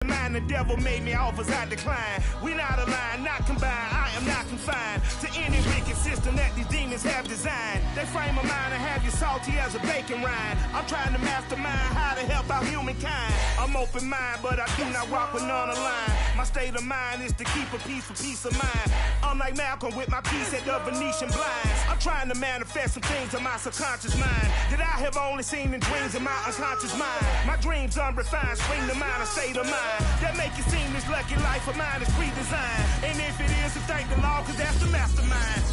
The devil made me offers I decline. We not aligned, not combined. I am not confined to any wicked system that these demons have designed. They frame a mind and have you salty as a bacon rind. I'm trying to mastermind how to help out humankind. I'm open mind, but I do not rock with none aligned. My state of mind is to keep a peace for peace of mind. I'm like Malcolm with my piece at the Venetian blinds. I'm trying to manifest some things in my subconscious mind that I have only seen in dreams in my unconscious mind. My dreams unrefined, spring to mind, a state of mind that make it seem this lucky life of mine is pre-designed. And if it is, to thank the Lord, cause that's the mastermind.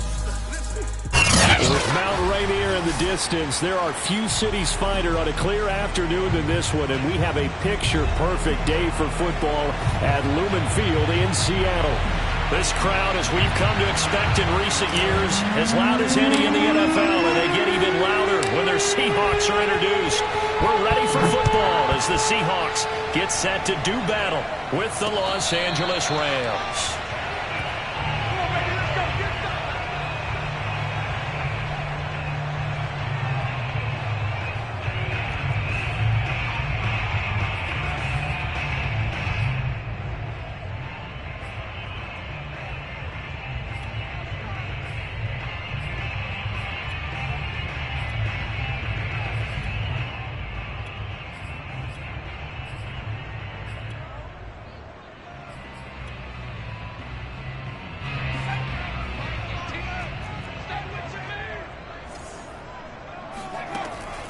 With Mount Rainier in the distance, there are few cities finer on a clear afternoon than this one, and we have a picture-perfect day for football at Lumen Field in Seattle. This crowd, as we've come to expect in recent years, as loud as any in the NFL, and they get even louder when their Seahawks are introduced. We're ready for football as the Seahawks get set to do battle with the Los Angeles Rams.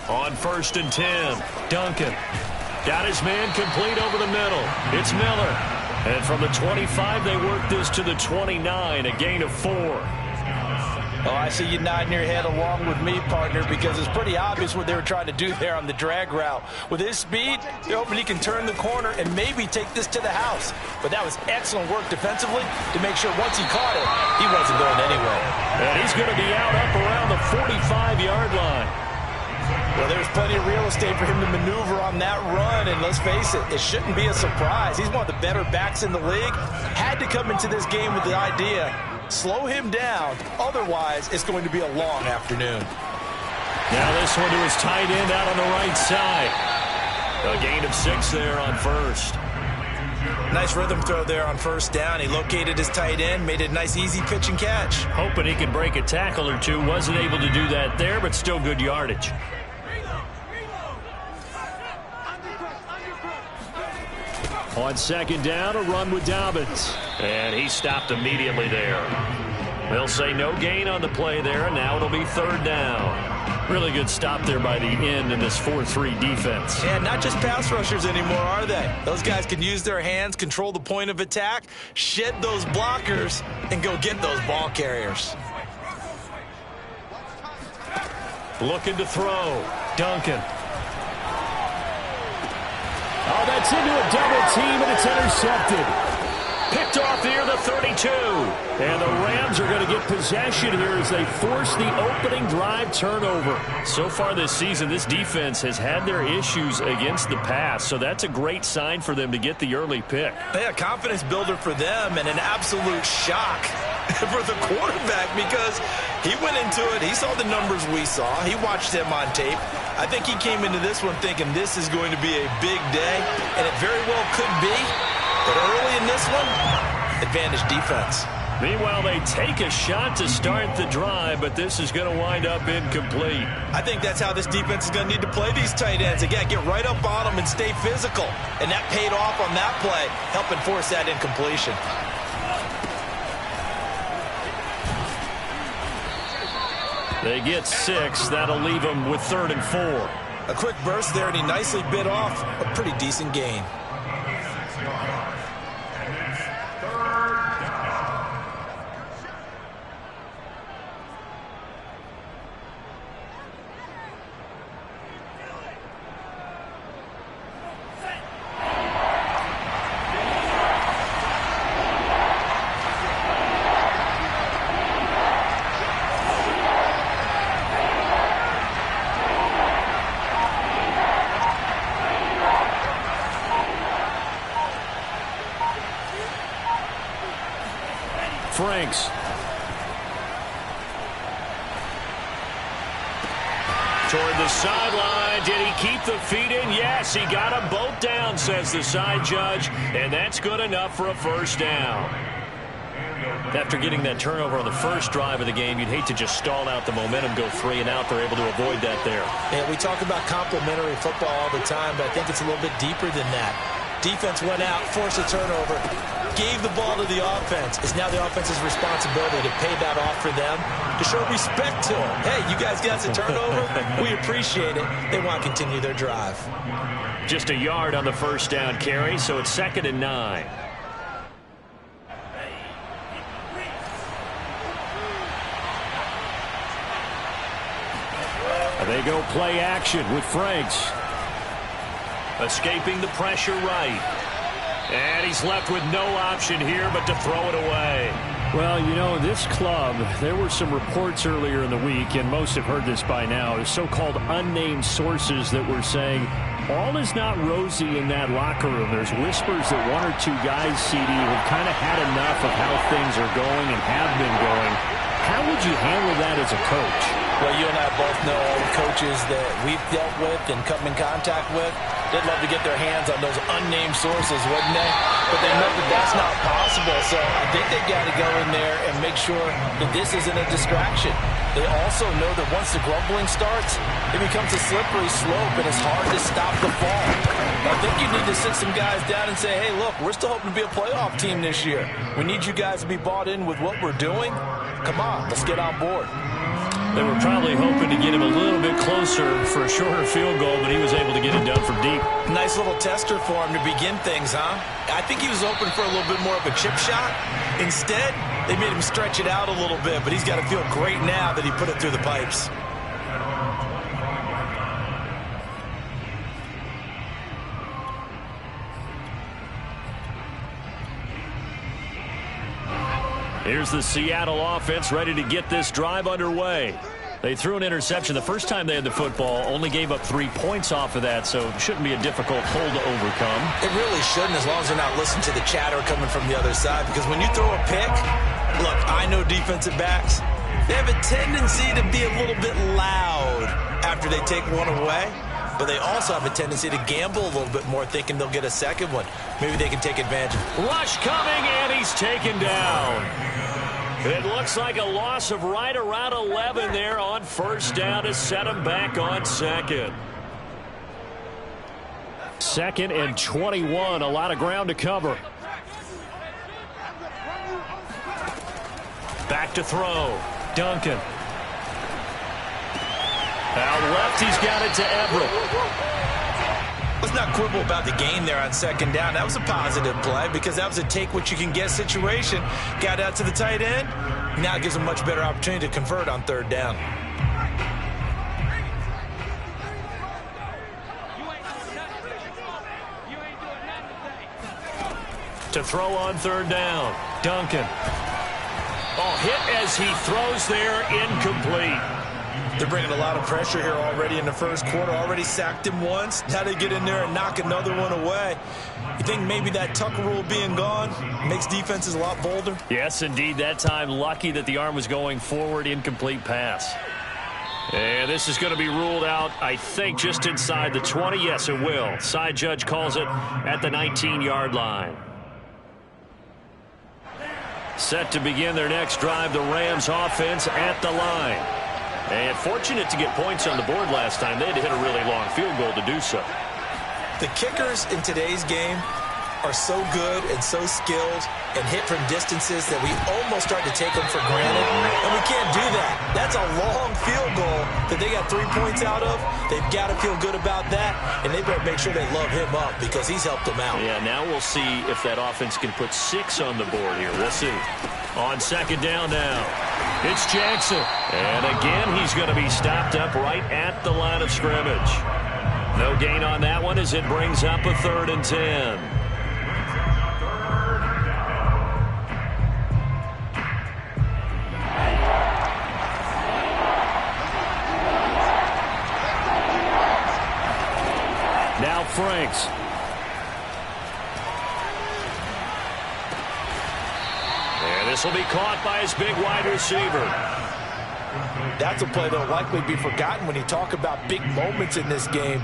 On 1st and 10, Duncan got his man complete over the middle. It's Miller. And from the 25, they work this to the 29, a gain of 4. Oh, I see you nodding your head along with me, partner, because it's pretty obvious what they were trying to do there on the drag route. With his speed, they're hoping he can turn the corner and maybe take this to the house. But that was excellent work defensively to make sure once he caught it, he wasn't going anywhere. And he's going to be out up around the 45-yard line. Well, there's plenty of real estate for him to maneuver on that run, and let's face it, it shouldn't be a surprise. He's one of the better backs in the league. Had to come into this game with the idea, slow him down, otherwise it's going to be a long afternoon. Now this one to his tight end out on the right side. A gain of 6 there on first. Nice rhythm throw there on first down. He located his tight end, made it a nice easy pitch and catch. Hoping he could break a tackle or two. Wasn't able to do that there, but still good yardage. On 2nd down, a run with Dobbins. And he stopped immediately there. They'll say no gain on the play there, and now it'll be 3rd down. Really good stop there by the end in this 4-3 defense. Yeah, not just pass rushers anymore, are they? Those guys can use their hands, control the point of attack, shed those blockers, and go get those ball carriers. Looking to throw. Duncan. Oh, that's into a double team, and it's intercepted. Picked off near the 32. And the Rams are going to get possession here as they force the opening drive turnover. So far this season, this defense has had their issues against the pass, so that's a great sign for them to get the early pick. Yeah, confidence builder for them and an absolute shock for the quarterback because he went into it. He saw the numbers we saw. He watched him on tape. I think he came into this one thinking this is going to be a big day, and it very well could be. But early in this one, advantage defense. Meanwhile, they take a shot to start the drive, but this is going to wind up incomplete. I think that's how this defense is going to need to play these tight ends. Again, get right up on them and stay physical. And that paid off on that play, helping force that incompletion. They get 6. That'll leave them with 3rd and 4. A quick burst there, and he nicely bit off a pretty decent gain. Franks. Toward the sideline. Did he keep the feet in? Yes, he got them both down, says the side judge. And that's good enough for a first down. After getting that turnover on the first drive of the game, you'd hate to just stall out the momentum, go 3 and out. They're able to avoid that there. Yeah, we talk about complementary football all the time, but I think it's a little bit deeper than that. Defense went out, forced a turnover, gave the ball to the offense. It's now the offense's responsibility to pay that off for them, to show respect to them. Hey, you guys got a turnover? We appreciate it. They want to continue their drive. Just a yard on the first down carry, so it's 2nd and 9. They go play action with Franks. Escaping the pressure right. And he's left with no option here but to throw it away. Well, you know, this club, there were some reports earlier in the week, and most have heard this by now, the so-called unnamed sources that were saying all is not rosy in that locker room. There's whispers that 1 or 2 guys, CD, have kind of had enough of how things are going and have been going. How would you handle that as a coach? Well, you and I both know all the coaches that we've dealt with and come in contact with. They'd love to get their hands on those unnamed sources, wouldn't they? But they know that that's not possible. So I think they got to go in there and make sure that this isn't a distraction. They also know that once the grumbling starts, it becomes a slippery slope, and it's hard to stop the fall. I think you need to sit some guys down and say, hey, look, we're still hoping to be a playoff team this year. We need you guys to be bought in with what we're doing. Come on, let's get on board. They were probably hoping to get him a little bit closer for a shorter field goal, but he was able to get it done from deep. Nice little tester for him to begin things, huh? I think he was open for a little bit more of a chip shot. Instead, they made him stretch it out a little bit, but he's got to feel great now that he put it through the pipes. Here's the Seattle offense ready to get this drive underway. They threw an interception the first time they had the football, only gave up 3 points off of that, so it shouldn't be a difficult hole to overcome. It really shouldn't, as long as they're not listening to the chatter coming from the other side, because when you throw a pick, look, I know defensive backs, they have a tendency to be a little bit loud after they take one away, but they also have a tendency to gamble a little bit more, thinking they'll get a second one. Maybe they can take advantage. Rush coming, and he's taken down. It looks like a loss of right around 11 there on first down to set him back on second. 2nd and 21, a lot of ground to cover. Back to throw. Duncan. Out left, he's got it to Everett. Let's not quibble about the gain there on second down. That was a positive play because that was a take-what-you-can-get situation. Got out to the tight end. Now it gives him a much better opportunity to convert on third down. To throw on third down, Duncan. Oh, hit as he throws there, incomplete. They're bringing a lot of pressure here already in the first quarter. Already sacked him once. Now they get in there and knock another one away. You think maybe that Tucker rule being gone makes defenses a lot bolder? Yes, indeed. That time, lucky that the arm was going forward. Incomplete pass. And this is going to be ruled out, I think, just inside the 20. Yes, it will. Side judge calls it at the 19-yard line. Set to begin their next drive, the Rams offense at the line. And fortunate to get points on the board last time. They had to hit a really long field goal to do so. The kickers in today's game are so good and so skilled and hit from distances that we almost start to take them for granted. And we can't do that. That's a long field goal that they got 3 points out of. They've got to feel good about that. And they better make sure they love him up because he's helped them out. Yeah, now we'll see if that offense can put 6 on the board here. We'll see. On second down now, it's Jackson. And again, he's going to be stopped up right at the line of scrimmage. No gain on that one as it brings up a 3rd and 10. Now Franks. And this will be caught by his big wide receiver. That's a play that will likely be forgotten when you talk about big moments in this game.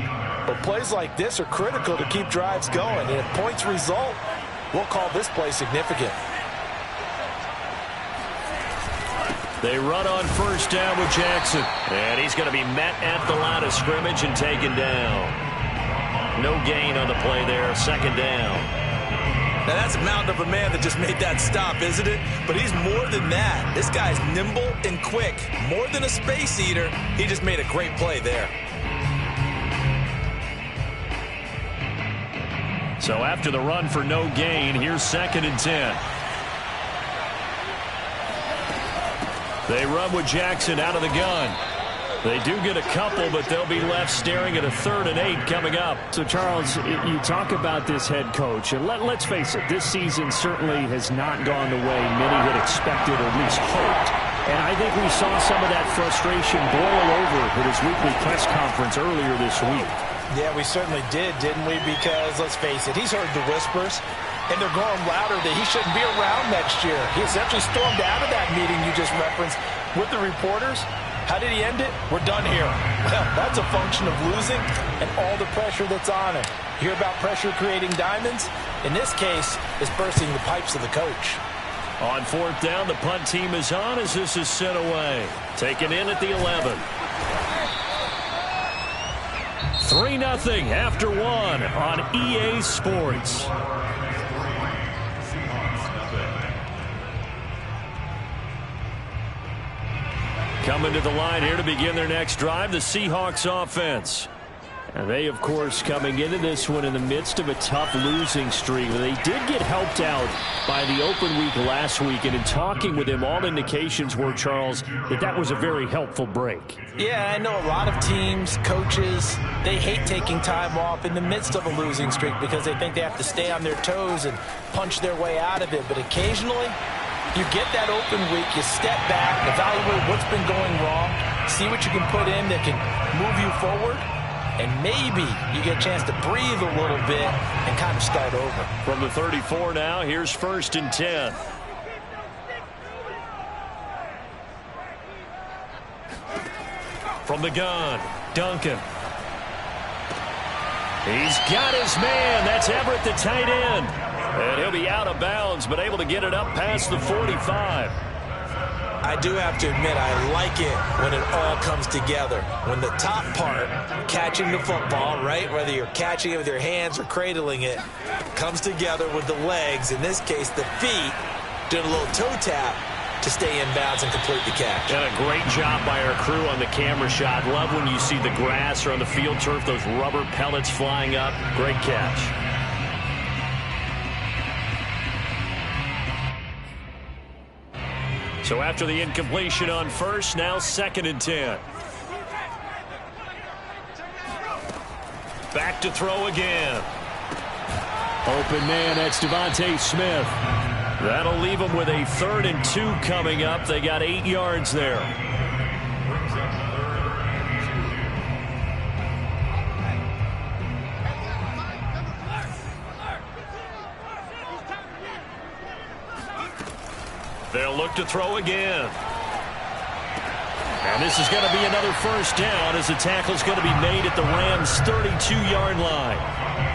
But plays like this are critical to keep drives going. And if points result, we'll call this play significant. They run on first down with Jackson. And he's going to be met at the line of scrimmage and taken down. No gain on the play there, second down. Now, that's a mountain of a man that just made that stop, isn't it? But he's more than that. This guy's nimble and quick. More than a space eater, he just made a great play there. So after the run for no gain, here's 2nd and 10. They run with Jackson out of the gun. They do get a couple, but they'll be left staring at a 3rd and 8 coming up. So, Charles, you talk about this head coach, and let's face it, this season certainly has not gone the way many had expected or at least hoped. And I think we saw some of that frustration boil over at his weekly press conference earlier this week. Yeah, we certainly did, didn't we? Because, let's face it, he's heard the whispers, and they're going louder that he shouldn't be around next year. He essentially stormed out of that meeting you just referenced with the reporters. How did he end it? We're done here. Well, that's a function of losing and all the pressure that's on him. You hear about pressure creating diamonds? In this case, it's bursting the pipes of the coach. On 4th down, the punt team is on as this is sent away. Taken in at the 11. 3-0 after 1 on EA Sports. Coming to the line here to begin their next drive, the Seahawks offense. And they, of course, coming into this one in the midst of a tough losing streak. They did get helped out by the open week last week, and in talking with him, all indications were, Charles, that was a very helpful break. Yeah, I know a lot of teams, coaches, they hate taking time off in the midst of a losing streak because they think they have to stay on their toes and punch their way out of it. But occasionally, you get that open week, you step back, evaluate what's been going wrong, see what you can put in that can move you forward, and maybe you get a chance to breathe a little bit and kind of start over. From the 34 now, here's 1st and 10. From the gun, Duncan. He's got his man. That's Everett, the tight end. And he'll be out of bounds, but able to get it up past the 45. I do have to admit, I like it when it all comes together. When the top part, catching the football, right, whether you're catching it with your hands or cradling it, comes together with the legs, in this case the feet, doing a little toe tap to stay in bounds and complete the catch. And a great job by our crew on the camera shot. Love when you see the grass or on the field turf, those rubber pellets flying up. Great catch. So after the incompletion on first, now 2nd and 10. Back to throw again. Open man, that's Devontae Smith. That'll leave them with a 3rd and 2 coming up. They got 8 yards there. They'll look to throw again. And this is going to be another first down as the tackle's going to be made at the Rams' 32-yard line.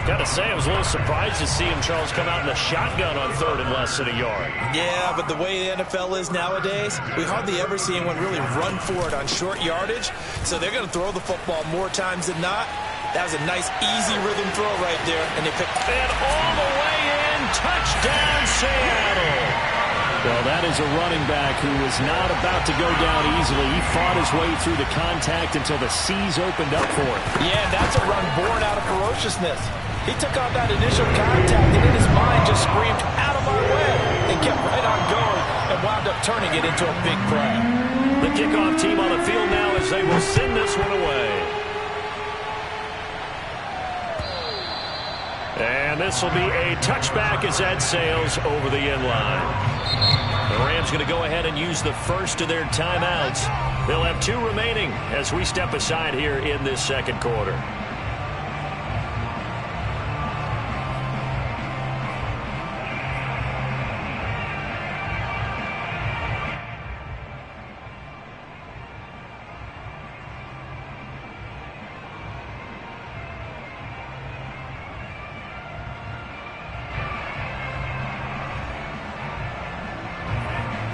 Got to say, I was a little surprised to see him, Charles, come out in the shotgun on 3rd and less than a yard. Yeah, but the way the NFL is nowadays, we hardly ever see anyone really run for it on short yardage. So they're going to throw the football more times than not. That was a nice, easy rhythm throw right there. And they picked it all the way in. Touchdown, Seattle. Well, that is a running back who was not about to go down easily. He fought his way through the contact until the seas opened up for him. Yeah, that's a run born out of ferociousness. He took on that initial contact, and in his mind just screamed, out of my way, and kept right on going and wound up turning it into a big play. The kickoff team on the field now as they will send this one away. And this will be a touchback as that sails over the end line. The Rams going to go ahead and use the first of their timeouts. They'll have 2 remaining as we step aside here in this second quarter.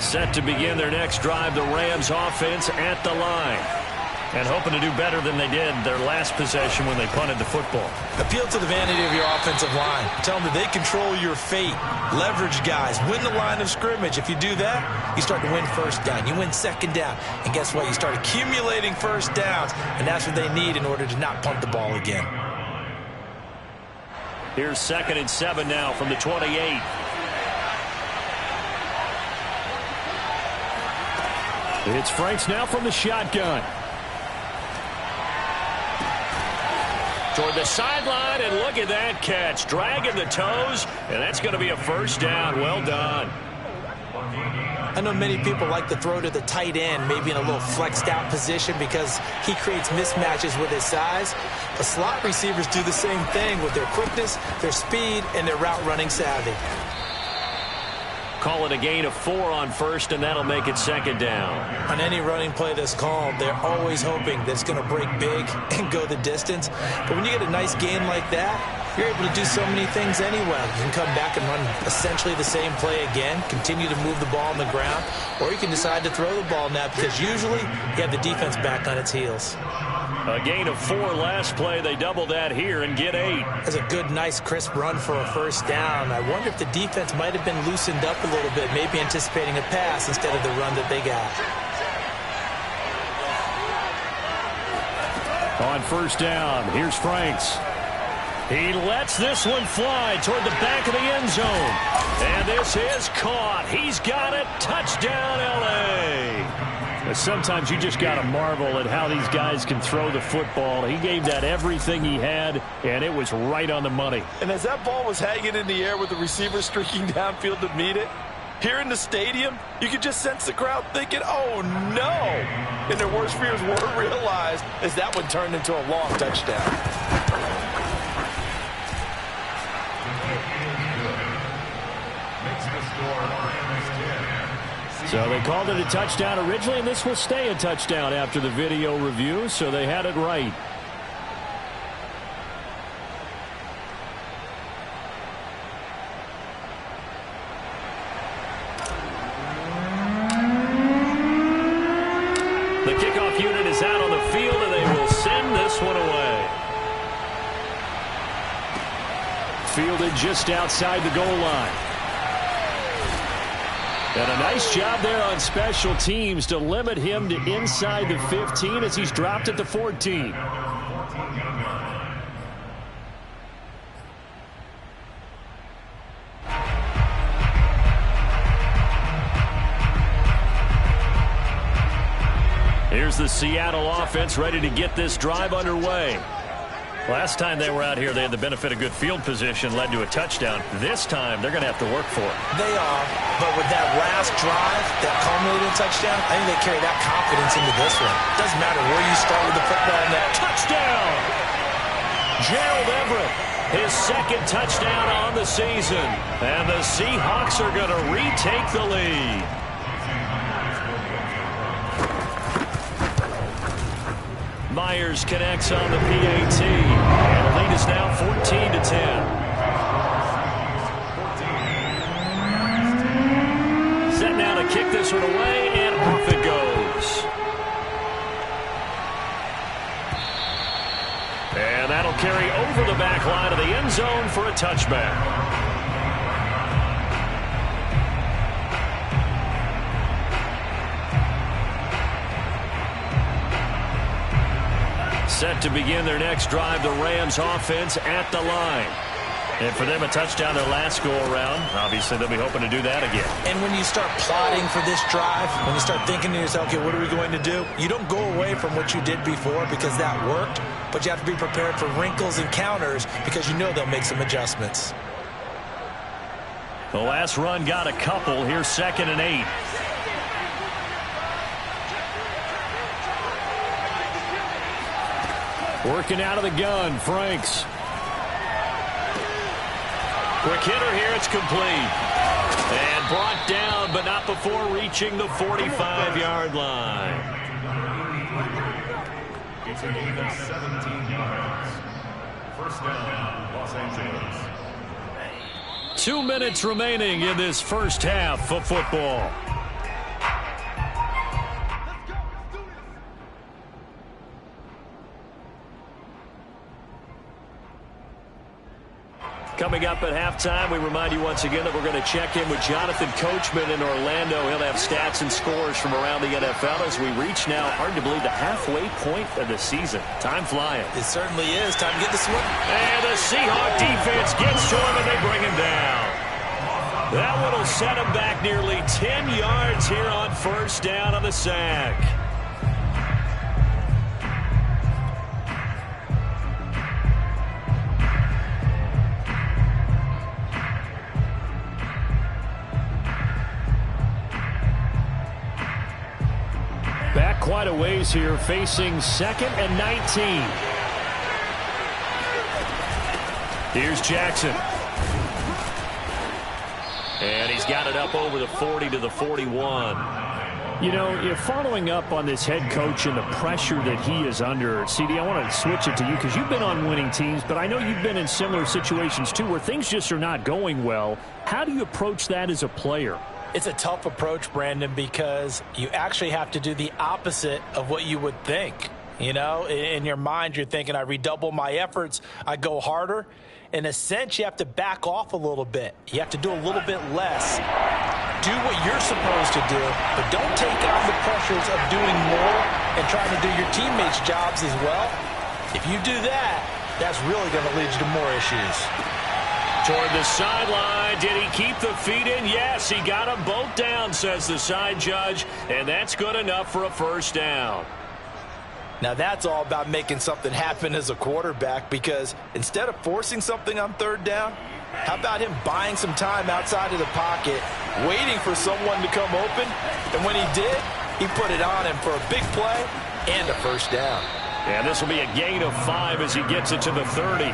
Set to begin their next drive, the Rams offense at the line. And hoping to do better than they did their last possession when they punted the football. Appeal to the vanity of your offensive line. Tell them that they control your fate. Leverage guys. Win the line of scrimmage. If you do that, you start to win first down. You win second down. And guess what? You start accumulating first downs. And that's what they need in order to not punt the ball again. Here's 2nd and 7 now from the 28. It's Franks now from the shotgun. Toward the sideline, and look at that catch. Dragging the toes, and that's going to be a first down. Well done. I know many people like to throw to the tight end, maybe in a little flexed out position because he creates mismatches with his size. But slot receivers do the same thing with their quickness, their speed, and their route running savvy. Call it a gain of 4 on first, and that'll make it 2nd down. On any running play that's called, they're always hoping that it's going to break big and go the distance. But when you get a nice gain like that, you're able to do so many things anyway. You can come back and run essentially the same play again, continue to move the ball on the ground, or you can decide to throw the ball now because usually you have the defense back on its heels. A gain of 4 last play. They double that here and get 8. That's a good, nice, crisp run for a first down. I wonder if the defense might have been loosened up a little bit, maybe anticipating a pass instead of the run that they got. On first down, here's Franks. He lets this one fly toward the back of the end zone. And this is caught. He's got it. Touchdown, L.A. Sometimes you just got to marvel at how these guys can throw the football. He gave that everything he had, and it was right on the money. And as that ball was hanging in the air with the receiver streaking downfield to meet it, here in the stadium, you could just sense the crowd thinking, oh, no. And their worst fears were realized as that one turned into a long touchdown. So they called it a touchdown originally, and this will stay a touchdown after the video review, so they had it right. The kickoff unit is out on the field, and they will send this one away. Fielded just outside the goal line. And a nice job there on special teams to limit him to inside the 15 as he's dropped at the 14. Here's the Seattle offense ready to get this drive underway. Last time they were out here, they had the benefit of good field position, led to a touchdown. This time, they're going to have to work for it. They are, but with that last drive, that culminated touchdown, I think they carry that confidence into this one. Doesn't matter where you start with the football net. Touchdown! Gerald Everett, his 2nd touchdown on the season. And the Seahawks are going to retake the lead. Myers connects on the PAT, and the lead is now 14-10. Set now to kick this one away, and off it goes. And that'll carry over the back line of the end zone for a touchback. Set to begin their next drive, the Rams offense at the line. And for them, a touchdown their last go-around. Obviously, they'll be hoping to do that again. And when you start plotting for this drive, when you start thinking to yourself, okay, what are we going to do? You don't go away from what you did before because that worked, but you have to be prepared for wrinkles and counters because you know they'll make some adjustments. The last run got a couple. Here's 2nd and 8. Working out of the gun, Franks. Quick hitter here, it's complete. And brought down, but not before reaching the 45-yard line. It's a gain of 17 yards. First down, Los Angeles. 2 minutes remaining in this first half of football. coming up at halftime. We remind you once again that we're going to check in with Jonathan Coachman in Orlando. He'll have stats and scores from around the NFL as we reach now, hard to believe, the halfway point of the season. Time flying. It certainly is. Time to get this one. And the Seahawk defense gets to him, and they bring him down. That one will set him back nearly 10 yards here on first down on the sack. Back quite a ways here, facing 2nd and 19. Here's Jackson. And he's got it up over the 40 to the 41. You know, you're following up on this head coach and the pressure that he is under. CD, I want to switch it to you because you've been on winning teams, but I know you've been in similar situations too where things just are not going well. How do you approach that as a player? It's a tough approach, Brandon, because you actually have to do the opposite of what you would think. You know, in your mind, you're thinking, I redouble my efforts, I go harder. In a sense, you have to back off a little bit. You have to do a little bit less. Do what you're supposed to do, but don't take on the pressures of doing more and trying to do your teammates' jobs as well. If you do that, that's really going to lead you to more issues. Toward the sideline, did he keep the feet in? Yes, he got them both down, says the side judge, and that's good enough for a first down. Now, that's all about making something happen as a quarterback, because instead of forcing something on third down, how about him buying some time outside of the pocket, waiting for someone to come open, and when he did, he put it on him for a big play and a first down. And this will be a gain of 5 as he gets it to the 30.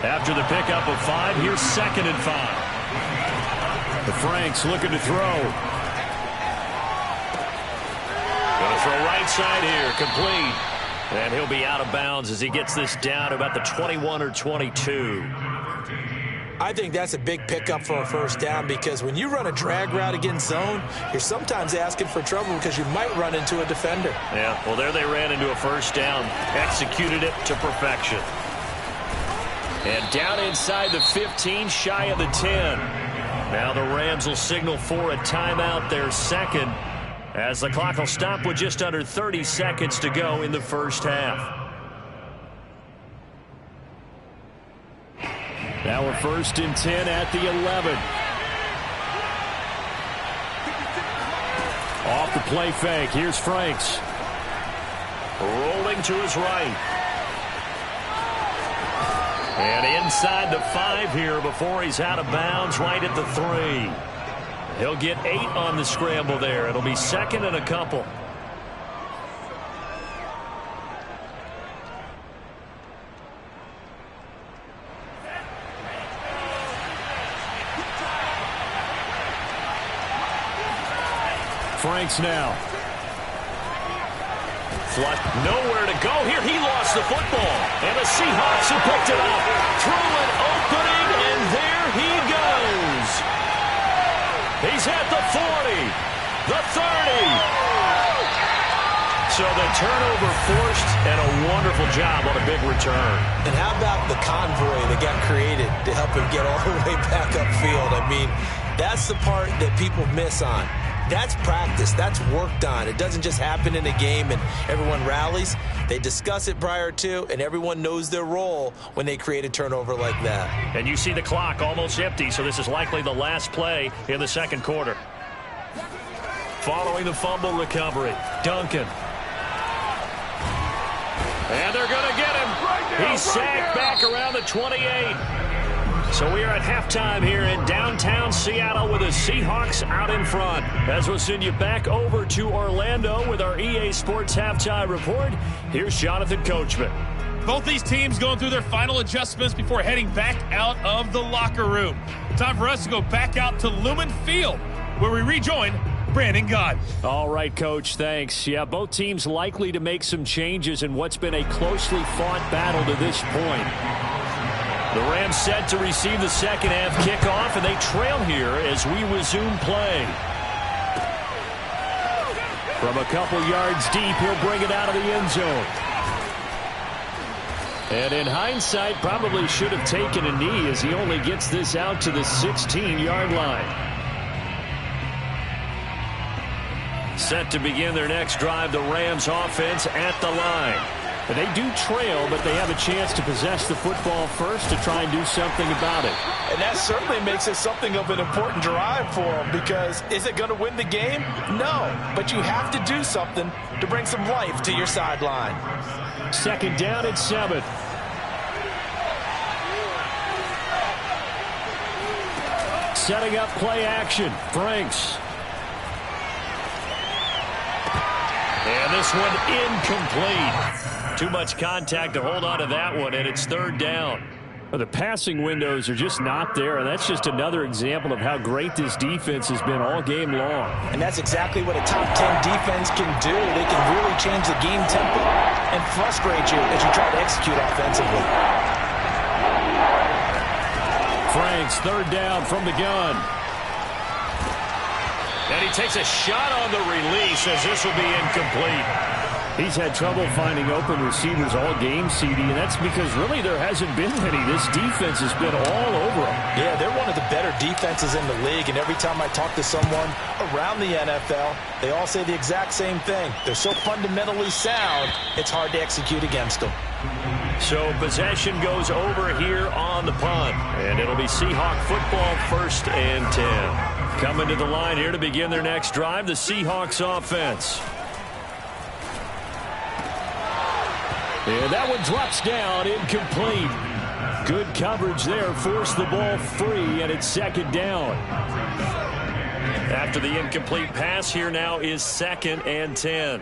After the pickup of 5, here's 2nd and 5. The Franks looking to throw. Going to throw right side here, complete. And he'll be out of bounds as he gets this down to about the 21 or 22. I think that's a big pickup for a first down, because when you run a drag route against zone, you're sometimes asking for trouble because you might run into a defender. Yeah, well, there they ran into a first down, executed it to perfection. And down inside the 15, shy of the 10. Now the Rams will signal for a timeout, their second, as the clock will stop with just under 30 seconds to go in the first half. Now we're 1st and 10 at the 11. Off the play fake, here's Franks. Rolling to his right. And inside the 5 here before he's out of bounds, right at the 3. He'll get 8 on the scramble there. It'll be 2nd and a couple. Franks now. Flush, nowhere to go here. He lost the football. And the Seahawks have picked it up. Through an opening, and there he goes. He's at the 40, the 30. So the turnover forced, and a wonderful job on a big return. And how about the convoy that got created to help him get all the way back upfield? I mean, that's the part that people miss on. That's practice. That's worked on. It doesn't just happen in a game and everyone rallies. They discuss it prior to, and everyone knows their role when they create a turnover like that. And you see the clock almost empty, so this is likely the last play in the second quarter. Following the fumble recovery, Duncan. And they're going to get him. He's sacked back around the 28. So we are at halftime here in downtown Seattle with the Seahawks out in front. As we'll send you back over to Orlando with our EA Sports Halftime Report, here's Jonathan Coachman. Both these teams going through their final adjustments before heading back out of the locker room. Time for us to go back out to Lumen Field, where we rejoin Brandon Gott. All right, Coach, thanks. Yeah, both teams likely to make some changes in what's been a closely fought battle to this point. The Rams set to receive the second half kickoff, and they trail here as we resume play. From a couple yards deep, he'll bring it out of the end zone. And in hindsight, probably should have taken a knee as he only gets this out to the 16-yard line. Set to begin their next drive, the Rams offense at the line. And they do trail, but they have a chance to possess the football first to try and do something about it. And that certainly makes it something of an important drive for them, because is it going to win the game? No, but you have to do something to bring some life to your sideline. Second down at 7. Setting up play action. Franks. And this one incomplete. Too much contact to hold on to that one, and it's third down. Well, the passing windows are just not there, and that's just another example of how great this defense has been all game long. And that's exactly what a top 10 defense can do. They can really change the game tempo and frustrate you as you try to execute offensively. Franks, third down from the gun. And he takes a shot on the release as this will be incomplete. He's had trouble finding open receivers all game, CD, and that's because really there hasn't been any. This defense has been all over them. Yeah, they're one of the better defenses in the league, and every time I talk to someone around the NFL, they all say the exact same thing. They're so fundamentally sound, it's hard to execute against them. So possession goes over here on the punt, and it'll be Seahawk football, 1st and 10. Coming to the line here to begin their next drive, the Seahawks offense. And that one drops down, incomplete. Good coverage there, forced the ball free, and it's second down. After the incomplete pass, here now is 2nd and 10.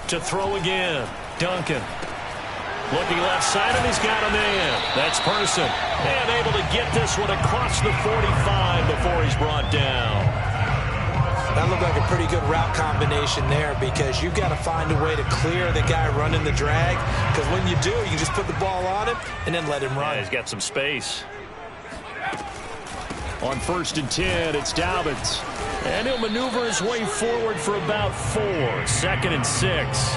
To throw again, Duncan. Looking left side, and he's got a man. That's Person. And able to get this one across the 45 before he's brought down. That looked like a pretty good route combination there, because you've got to find a way to clear the guy running the drag, because when you do, you just put the ball on him and then let him run. Yeah, he's got some space. On 1st and 10, it's Dobbins. And he'll maneuver his way forward for about 4. 2nd and 6.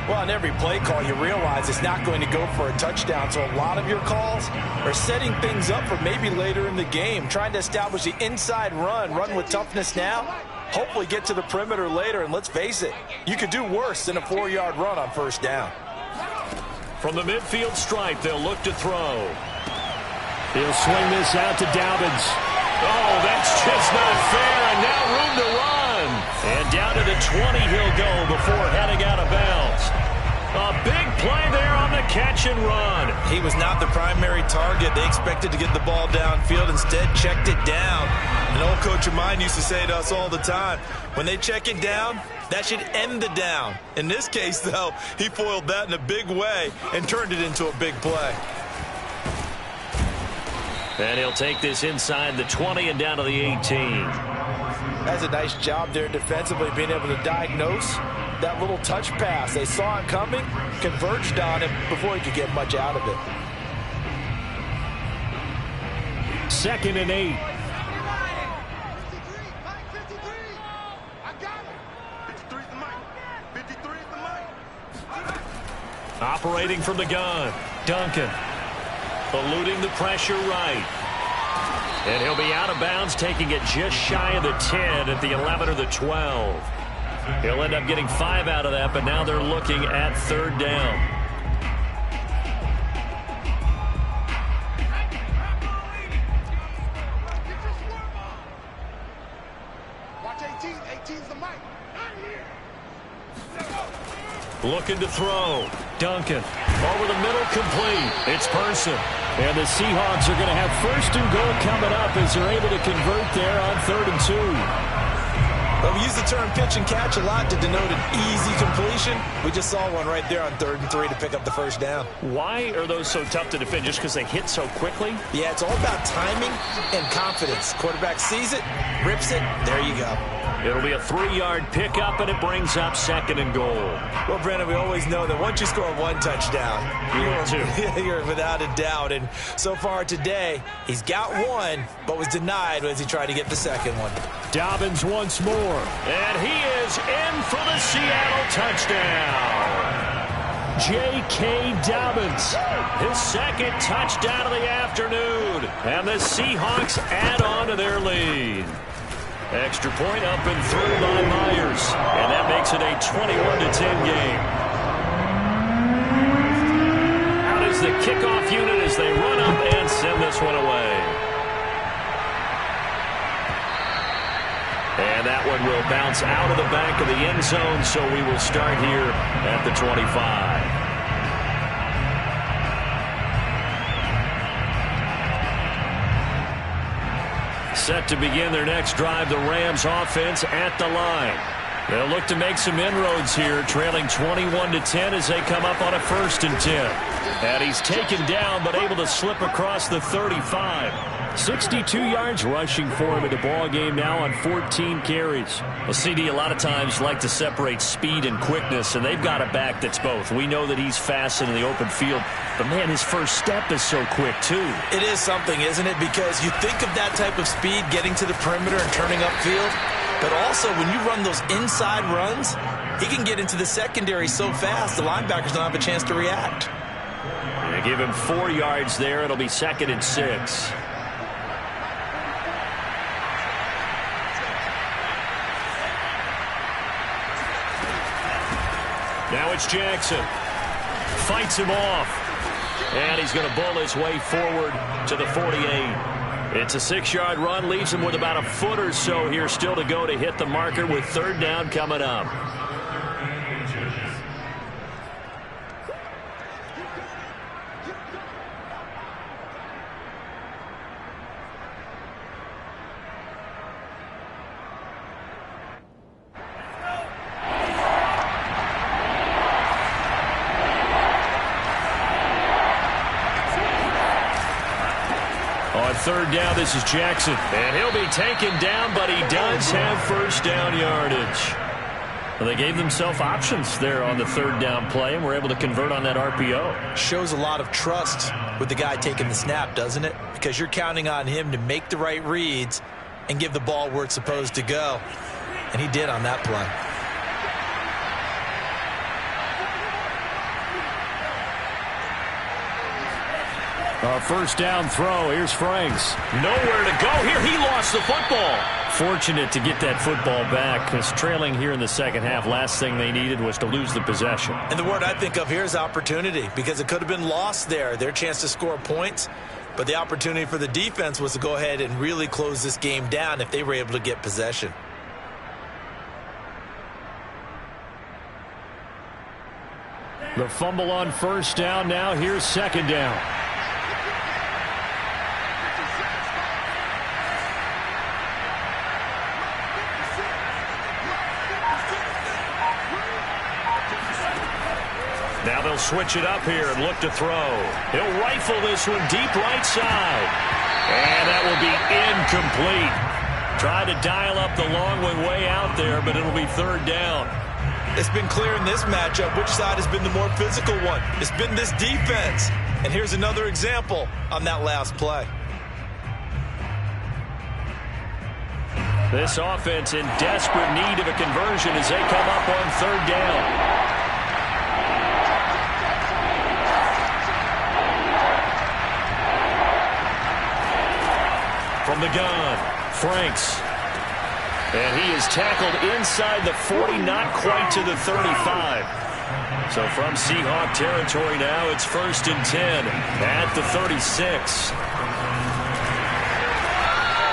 Well, on every play call, you realize it's not going to go for a touchdown, so a lot of your calls are setting things up for maybe later in the game, trying to establish the inside run with toughness now, hopefully get to the perimeter later, and let's face it, you could do worse than a 4-yard run on 1st down. From the midfield stripe, they'll look to throw. He'll swing this out to Dobbins. Oh, that's just not fair, and now room to run. And down to the 20 he'll go before heading out of bounds. A big play there on the catch and run. He was not the primary target. They expected to get the ball downfield. Instead, checked it down. An old coach of mine used to say to us all the time, when they check it down, that should end the down. In this case, though, he foiled that in a big way and turned it into a big play. And he'll take this inside the 20 and down to the 18. That's a nice job there defensively, being able to diagnose that little touch pass. They saw it coming, converged on him before he could get much out of it. 2nd and 8. Operating from the gun, Duncan. Eluding the pressure right. And he'll be out of bounds, taking it just shy of the 10 at the 11 or the 12. He'll end up getting 5 out of that, but now they're looking at 3rd down. Watch 18. 18's the mic. Looking to throw. Duncan. Over the middle, complete. It's Person. And the Seahawks are going to have 1st and goal coming up as they're able to convert there on 3rd and 2. Well, we use the term pitch and catch a lot to denote an easy completion. We just saw one right there on 3rd and 3 to pick up the 1st down. Why are those so tough to defend? Just because they hit so quickly? Yeah, it's all about timing and confidence. Quarterback sees it, rips it, there you go. It'll be a 3-yard pickup, and it brings up 2nd and goal. Well, Brandon, we always know that once you score 1 touchdown, you're without a doubt. And so far today, he's got 1, but was denied as he tried to get the 2nd one. Dobbins once more, and he is in for the Seattle touchdown. J.K. Dobbins, his 2nd touchdown of the afternoon, and the Seahawks add on to their lead. Extra point up and through by Myers, and that makes it a 21-10 game. Out is the kickoff unit as they run up and send this one away. And that one will bounce out of the back of the end zone, so we will start here at the 25. Set to begin their next drive, the Rams offense at the line. They'll look to make some inroads here, trailing 21-10 as they come up on a 1st and 10. And he's taken down, but able to slip across the 35. 62 yards rushing for him in the ball game now on 14 carries. Well, CD a lot of times like to separate speed and quickness, and they've got a back that's both. We know that he's fast in the open field, but man, his first step is so quick too. It is something, isn't it? Because you think of that type of speed getting to the perimeter and turning upfield, but also when you run those inside runs, he can get into the secondary so fast the linebackers don't have a chance to react. They give him 4 yards there. It'll be 2nd and 6. Now it's Jackson. Fights him off. And he's going to bull his way forward to the 48. It's a 6-yard run. Leaves him with about a foot or so here still to go to hit the marker with 3rd down coming up. On 3rd down, this is Jackson. And he'll be taken down, but he does have 1st down yardage. Well, they gave themselves options there on the 3rd down play, and were able to convert on that RPO. Shows a lot of trust with the guy taking the snap, doesn't it? Because you're counting on him to make the right reads and give the ball where it's supposed to go. And he did on that play. Our 1st down throw. Here's Franks. Nowhere to go here. He lost the football. Fortunate to get that football back, because trailing here in the 2nd half, last thing they needed was to lose the possession. And the word I think of here is opportunity, because it could have been lost there. Their chance to score points, but the opportunity for the defense was to go ahead and really close this game down if they were able to get possession. The fumble on 1st down. Now here's 2nd down. Now they'll switch it up here and look to throw. He'll rifle this one deep right side. And that will be incomplete. Tried to dial up the long one way out there, but it'll be 3rd down. It's been clear in this matchup which side has been the more physical one. It's been this defense. And here's another example on that last play. This offense in desperate need of a conversion as they come up on 3rd down. From the gun, Franks. And he is tackled inside the 40, not quite to the 35. So from Seahawk territory now, it's 1st and 10 at the 36.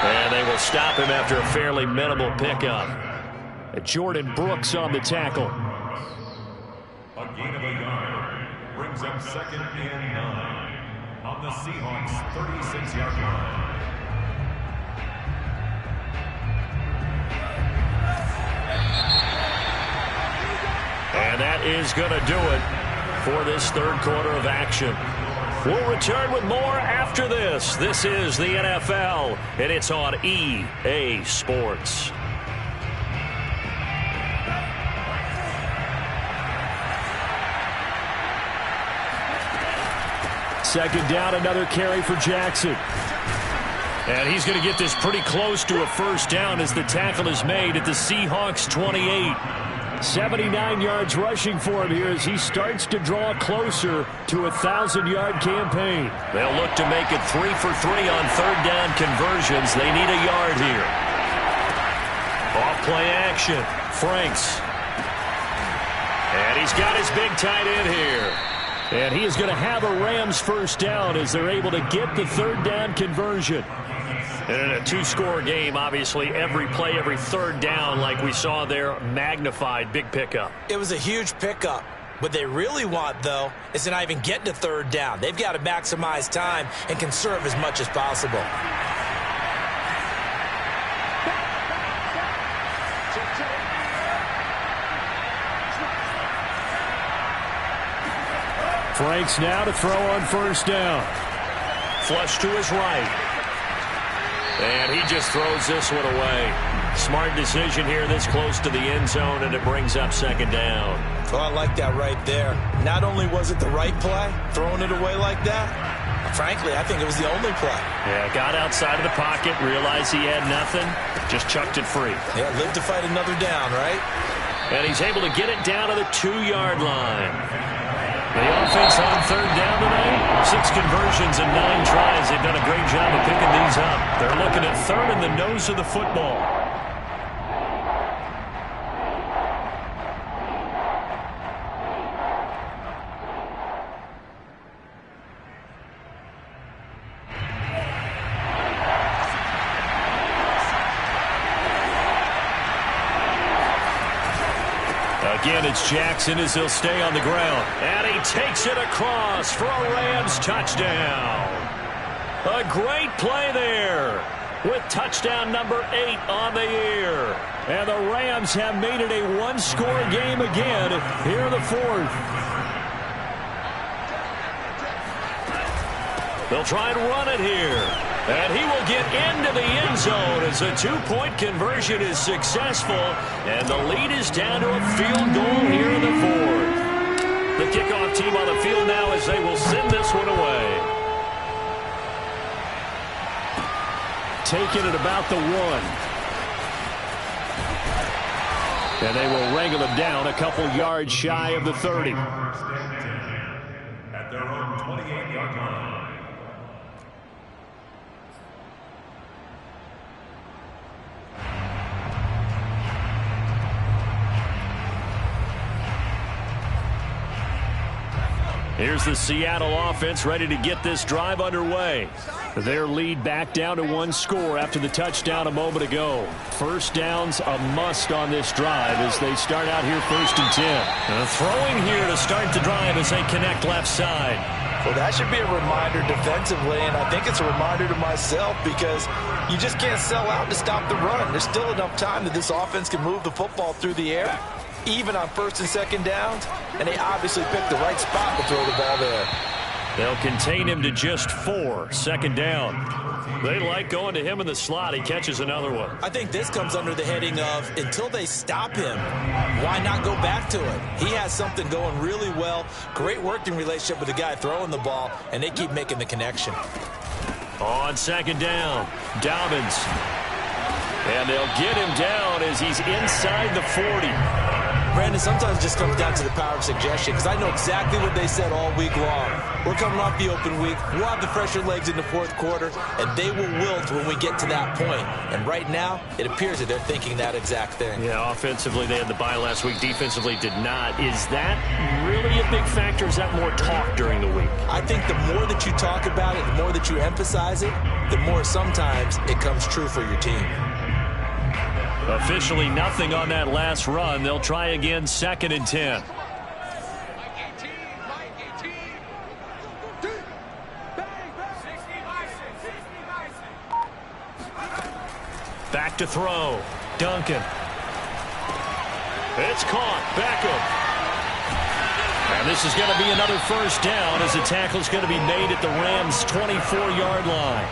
And they will stop him after a fairly minimal pickup. Jordan Brooks on the tackle. A gain of a yard brings up 2nd and 9 on the Seahawks' 36-yard line. And that is going to do it for this 3rd quarter of action. We'll return with more after this. This is the NFL, and it's on EA Sports. second down, another carry for Jackson. And he's going to get this pretty close to a first down as the tackle is made at the Seahawks 28. 79 yards rushing for him here as he starts to draw closer to a 1,000-yard campaign. They'll look to make it 3 for 3 on third down conversions. They need a yard here. Off play action. Franks. And he's got his big tight end here. And he is going to have a Rams first down as they're able to get the third down conversion. And in a two-score game, obviously, every play, every third down, like we saw there, magnified, big pickup. It was a huge pickup. What they really want, though, is to not even get to third down. They've got to maximize time and conserve as much as possible. Franks now to throw on first down. Flush to his right. And he just throws this one away. Smart decision here this close to the end zone, and it brings up second down. Oh, I like that right there. Not only was it the right play, throwing it away like that, frankly, I think it was the only play. Yeah, got outside of the pocket, realized he had nothing, just chucked it free. Yeah, lived to fight another down, right? And he's able to get it down to the 2-yard line. The offense on third down tonight, 6 conversions and 9 tries. They've done a great job of picking these up. They're looking at third in the nose of the football. Again, it's Jackson as he'll stay on the ground. And he takes it across for a Rams touchdown. A great play there with touchdown number 8 on the year. And the Rams have made it a one-score game again here in the fourth. They'll try and run it here. And he will get into the end zone as a 2-point conversion is successful. And the lead is down to a field goal here in the fourth. The kickoff team on the field now as they will send this one away. Taking it about the 1. And they will wrangle him down a couple yards shy of the 30. At their own 28-yard line. Here's the Seattle offense ready to get this drive underway. Their lead back down to 1 score after the touchdown a moment ago. First down's a must on this drive as they start out here 1st and 10. Throwing here to start the drive as they connect left side. Well, that should be a reminder defensively, and I think it's a reminder to myself because you just can't sell out to stop the run. There's still enough time that this offense can move the football through the air, even on 1st and 2nd downs, and they obviously picked the right spot to throw the ball there. They'll contain him to just 4. 2nd down. They like going to him in the slot. He catches another one. I think this comes under the heading of until they stop him, why not go back to it? He has something going really well. Great working relationship with the guy throwing the ball, and they keep making the connection. On 2nd down, Dobbins. And they'll get him down as he's inside the 40. Brandon, sometimes it just comes down to the power of suggestion because I know exactly what they said all week long. We're coming off the open week. We'll have the fresher legs in the 4th quarter, and they will wilt when we get to that point. And right now, it appears that they're thinking that exact thing. Yeah, offensively, they had the bye last week. Defensively, did not. Is that really a big factor? Is that more talk during the week? I think the more that you talk about it, the more that you emphasize it, the more sometimes it comes true for your team. Officially nothing on that last run. They'll try again 2nd and 10. Back to throw. Duncan. It's caught. Beckham. And this is going to be another first down as the tackle's going to be made at the Rams' 24-yard line.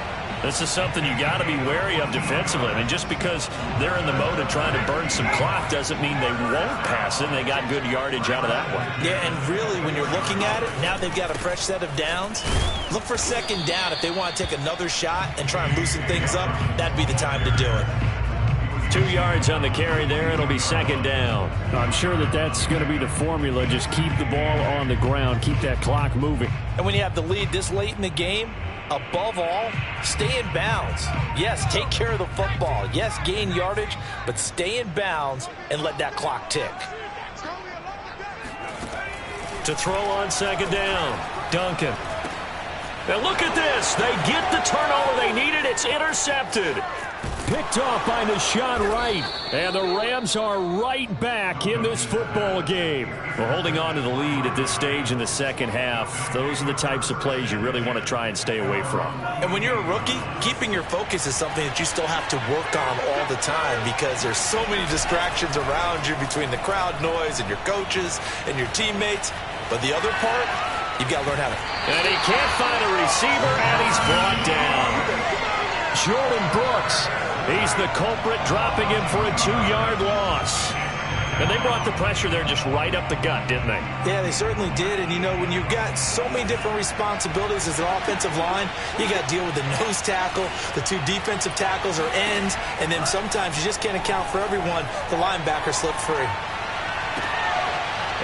This is something you got to be wary of defensively. I mean, just because they're in the mode of trying to burn some clock doesn't mean they won't pass it. And they got good yardage out of that one. Yeah, and really, when you're looking at it, now they've got a fresh set of downs. Look for second down. If they want to take another shot and try and loosen things up, that'd be the time to do it. 2 yards on the carry there. It'll be second down. I'm sure that's going to be the formula. Just keep the ball on the ground. Keep that clock moving. And when you have the lead this late in the game, above all, stay in bounds. Yes, take care of the football. Yes, gain yardage, but stay in bounds and let that clock tick. To throw on second down, Duncan. Now look at this. They get the turnover they needed. It's intercepted. Picked off by Nashon Wright. And the Rams are right back in this football game. We're holding on to the lead at this stage in the second half. Those are the types of plays you really want to try and stay away from. And when you're a rookie, keeping your focus is something that you still have to work on all the time because there's so many distractions around you between the crowd noise and your coaches and your teammates. But the other part, you've got to learn how to. And he can't find a receiver, and he's brought down. Jordan Brooks. He's the culprit, dropping him for a 2-yard loss. And they brought the pressure there just right up the gut, didn't they? Yeah, they certainly did. And, you know, when you've got so many different responsibilities as an offensive line, you got to deal with the nose tackle, the 2 defensive tackles or ends, and then sometimes you just can't account for everyone. The linebacker slipped free.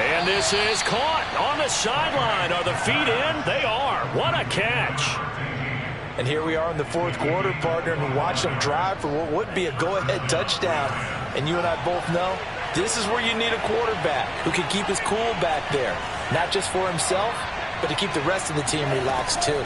And this is caught on the sideline. Are the feet in? They are. What a catch. And here we are in the fourth quarter, partner, and watch them drive for what would be a go-ahead touchdown. And you and I both know this is where you need a quarterback who can keep his cool back there. Not just for himself, but to keep the rest of the team relaxed too.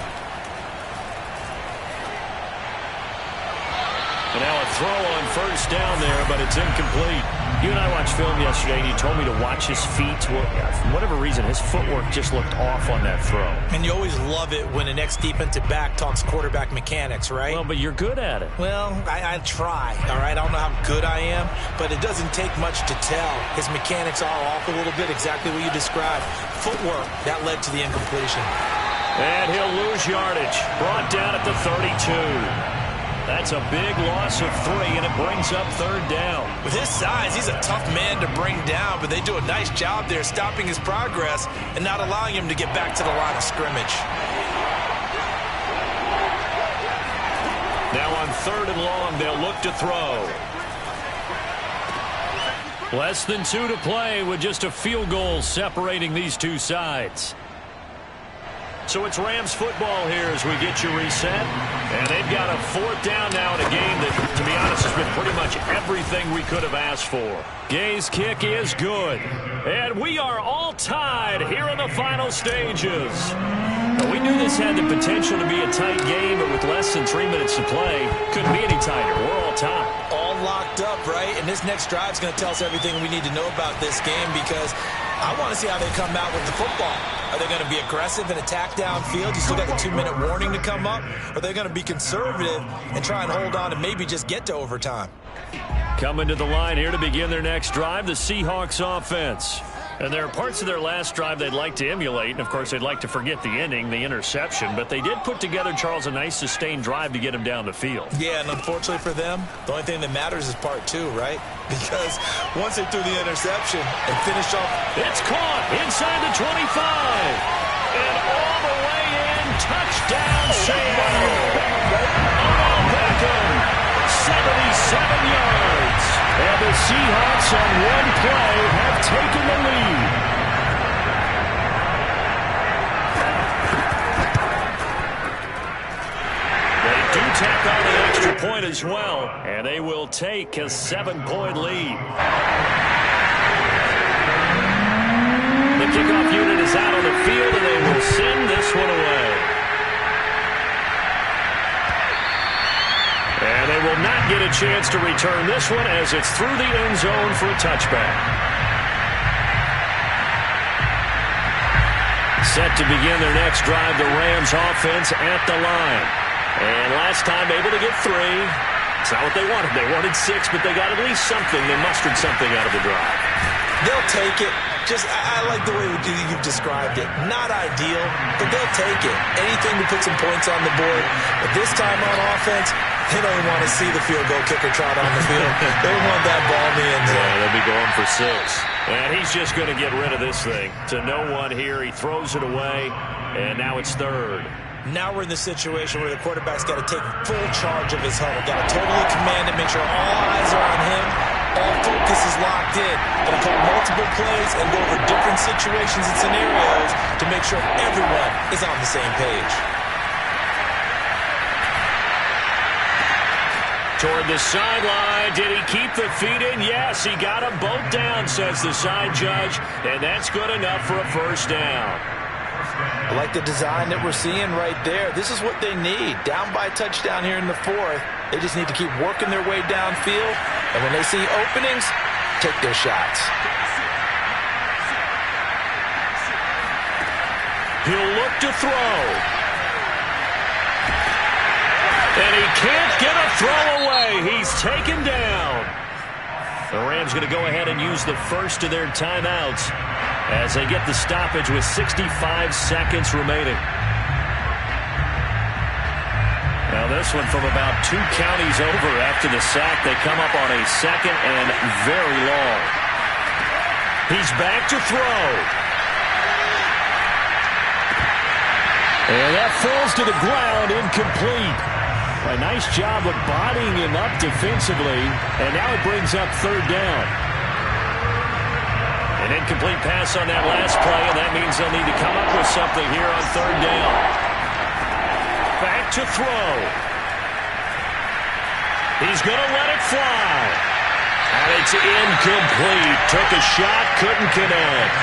And now a throw on first down there, but it's incomplete. You and I watched film yesterday, and you told me to watch his feet. Well, for whatever reason, his footwork just looked off on that throw. And you always love it when an ex-defensive back talks quarterback mechanics, right? Well, but you're good at it. Well, I try, all right? I don't know how good I am, but it doesn't take much to tell. His mechanics are off a little bit, exactly what you described. Footwork, that led to the incompletion. And he'll lose yardage. Brought down at the 32. That's a big loss of 3, and it brings up third down. With his size, he's a tough man to bring down, but they do a nice job there stopping his progress and not allowing him to get back to the line of scrimmage. Now on 3rd and long, they'll look to throw. Less than 2 to play with just a field goal separating these two sides. So it's Rams football here as we get you reset. And they've got a 4th down now in a game that, to be honest, has been pretty much everything we could have asked for. Gay's kick is good. And we are all tied here in the final stages. Now, we knew this had the potential to be a tight game, but with less than 3 minutes to play, couldn't be any tighter. We're all tied. All locked up, right? And this next drive is going to tell us everything we need to know about this game because I want to see how they come out with the football. Are they going to be aggressive and attack downfield? You still got the 2-minute warning to come up? Or are they going to be conservative and try and hold on and maybe just get to overtime? Coming to the line here to begin their next drive, the Seahawks offense. And there are parts of their last drive they'd like to emulate. And, of course, they'd like to forget the ending, the interception. But they did put together, Charles, a nice sustained drive to get him down the field. Yeah, and unfortunately for them, the only thing that matters is part 2, right? Because once they threw the interception and finished off. It's caught inside the 25. And all the way in, touchdown Seattle. Odell Beckham, 77 yards. And the Seahawks on one play have taken the lead. They do tack on an extra point as well, and they will take a 7-point lead. The kickoff unit is out on the field, and they will send this one away. And they will not get a chance to return this one as it's through the end zone for a touchback. Set to begin their next drive, the Rams offense at the line. And last time able to get 3. It's not what they wanted. They wanted 6, but they got at least something. They mustered something out of the drive. They'll take it. I like the way you've described it. Not ideal, but they'll take it. Anything to put some points on the board. But this time on offense, they don't even want to see the field goal kicker trot on the field. They want that ball in the end zone. Yeah, they'll be going for 6. And he's just going to get rid of this thing. To no one here. He throws it away, and now it's 3rd. Now we're in the situation where the quarterback's got to take full charge of his huddle. Got to totally command it, make sure all eyes are on him. All focus is locked in. Going to call multiple plays and go over different situations and scenarios to make sure everyone is on the same page. Toward the sideline. Did he keep the feet in? Yes, he got them both down, says the side judge. And that's good enough for a 1st down. I like the design that we're seeing right there. This is what they need. Down by a touchdown here in the 4th. They just need to keep working their way downfield. And when they see openings, take their shots. He'll look to throw. And he can't get a throw away. He's taken down. The Rams going to go ahead and use the first of their timeouts as they get the stoppage with 65 seconds remaining. Now this one from about 2 counties over after the sack. They come up on a 2nd and very long. He's back to throw. And that falls to the ground, incomplete. A nice job of bodying him up defensively, and now it brings up 3rd down. An incomplete pass on that last play, and that means they'll need to come up with something here on 3rd down. Back to throw. He's going to let it fly. And it's incomplete. Took a shot, couldn't connect.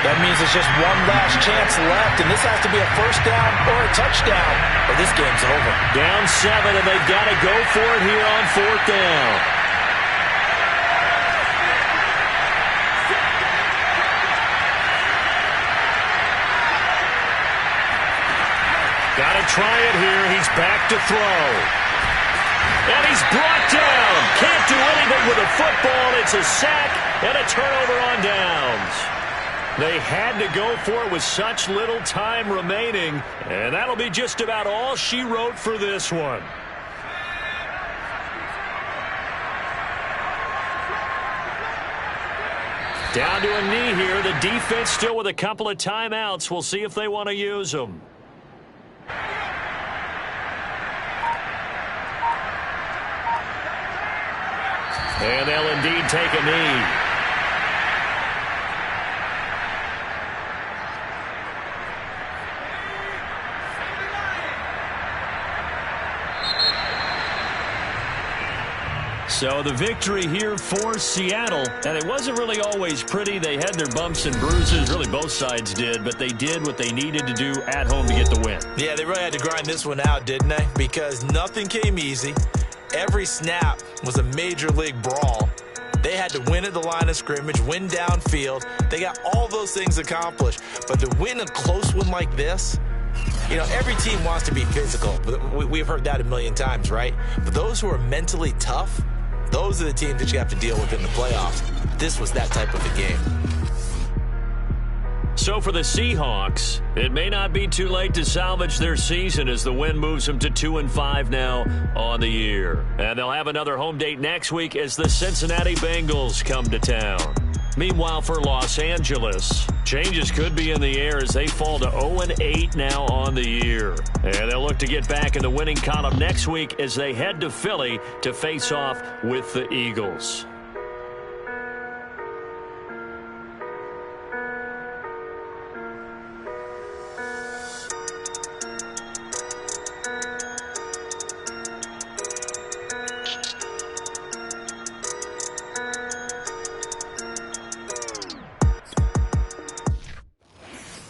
That means it's just one last chance left, and this has to be a 1st down or a touchdown, or this game's over. Down 7, and they've got to go for it here on 4th down. Got to try it here. He's back to throw. And he's brought down. Can't do anything with a football. It's a sack and a turnover on downs. They had to go for it with such little time remaining, and that'll be just about all she wrote for this one. Down to a knee here. The defense still with a couple of timeouts. We'll see if they want to use them. And they'll indeed take a knee. So the victory here for Seattle, and it wasn't really always pretty. They had their bumps and bruises, really both sides did, but they did what they needed to do at home to get the win. Yeah, they really had to grind this one out, didn't they? Because nothing came easy. Every snap was a major league brawl. They had to win at the line of scrimmage, win downfield. They got all those things accomplished. But to win a close one like this, you know, every team wants to be physical. We've heard that a million times, right? But those who are mentally tough, those are the teams that you have to deal with in the playoffs. This was that type of a game. So for the Seahawks, it may not be too late to salvage their season as the win moves them to 2-5 now on the year. And they'll have another home date next week as the Cincinnati Bengals come to town. Meanwhile, for Los Angeles, changes could be in the air as they fall to 0-8 now on the year. And they'll look to get back in the winning column next week as they head to Philly to face off with the Eagles.